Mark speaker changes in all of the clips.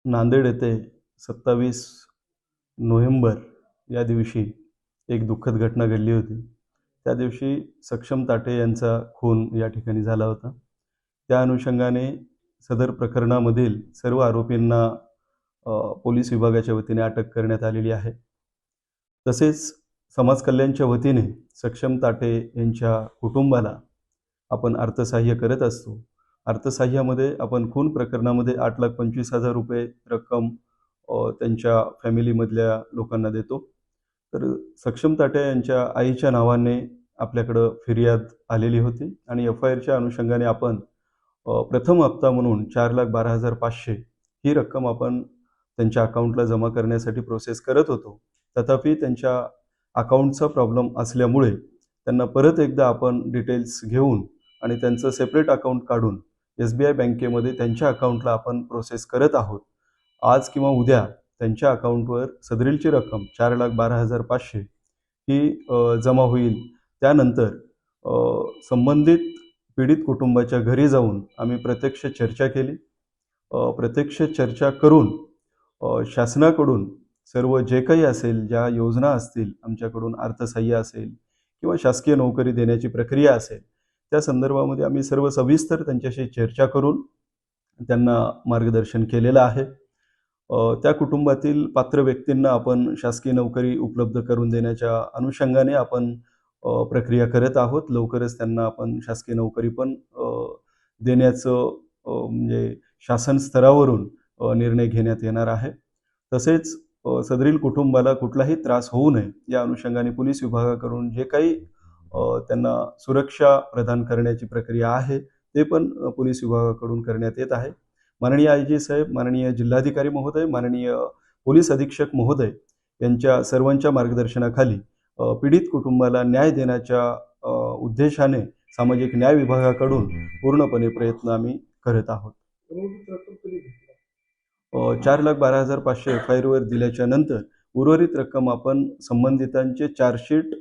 Speaker 1: नांदेड येथे 27 नोव्हेंबर या दिवशी एक दुःखद घटना घडली होती. त्या दिवशी सक्षम ताटे यांचा खून या ठिकाणी झाला होता. त्या अनुषंगाने सदर प्रकरणामधील सर्व आरोपींना पोलीस विभागाच्या वतीने अटक करण्यात आलेली आहे. तसेच समाज कल्याणच्या वतीने सक्षम ताटे यांच्या कुटुंबाला आपण अर्थसहाय्य करत असतो. अर्थसहाय्यामध्ये आपण खून प्रकरणामध्ये 8,25,000 रुपये रक्कम त्यांच्या फॅमिलीमधल्या लोकांना देतो. तर सक्षम ताटे यांच्या आईच्या नावाने आपल्याकडं फिर्याद आलेली होती आणि एफ-आय-आरच्या अनुषंगाने आपण प्रथम हप्ता म्हणून 4,12,500 ही रक्कम आपण त्यांच्या अकाउंटला जमा करण्यासाठी प्रोसेस करत होतो. तथापि त्यांच्या अकाउंटचा प्रॉब्लेम असल्यामुळे त्यांना परत एकदा आपण डिटेल्स घेऊन आणि त्यांचं सेपरेट अकाउंट काढून SBI बँकेमध्ये त्यांच्या अकाउंटला आपण प्रोसेस करत आहोत. आज किंवा उद्या त्यांच्या अकाउंटवर सदरीलची रक्कम 4,12,500 ही जमा होईल. त्यानंतर संबंधित पीडित कुटुंबाच्या घरी जाऊन आम्ही प्रत्यक्ष चर्चा केली. प्रत्यक्ष चर्चा करून शासनाकडून सर्व जे काही असेल, ज्या योजना असतील, आमच्याकडून अर्थसहाय्य असेल किंवा शासकीय नोकरी देण्याची प्रक्रिया असेल, त्या संदर्भामध्ये आम्ही सर्व सविस्तर त्यांच्याशी चर्चा करून त्यांना मार्गदर्शन केलेलं आहे. त्या कुटुंबातील पात्र व्यक्तींना आपण शासकीय नोकरी उपलब्ध करून देण्याच्या अनुषंगाने आपण प्रक्रिया करत आहोत. लवकरच त्यांना आपण शासकीय नोकरी पण देण्याचं म्हणजे शासन स्तरावरून निर्णय घेण्यात येणार आहे. तसेच सदरील कुटुंबाला कुठलाही त्रास होऊ नये या अनुषंगाने पोलीस विभागाकडून जे काही त्यांना सुरक्षा प्रदान करण्याची प्रक्रिया आहे ते पण पोलीस विभागाकडून करण्यात येत आहे. माननीय IG साहेब, माननीय जिल्हाधिकारी महोदय, माननीय पोलीस अधीक्षक महोदय यांच्या सर्वांच्या मार्गदर्शनाखाली पीडित कुटुंबाला न्याय देण्याच्या उद्देशाने सामाजिक न्याय विभागाकडून पूर्णपणे प्रयत्न आम्ही करत आहोत. 4,12,500 एफ-आय-आरवर दिल्याच्या नंतर उर्वरित रक्कम आपण संबंधितांचे चार्जशीट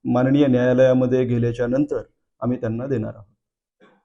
Speaker 1: माननीय न्यायालयामध्ये गेल्याच्या नंतर आम्ही त्यांना देणार आहोत.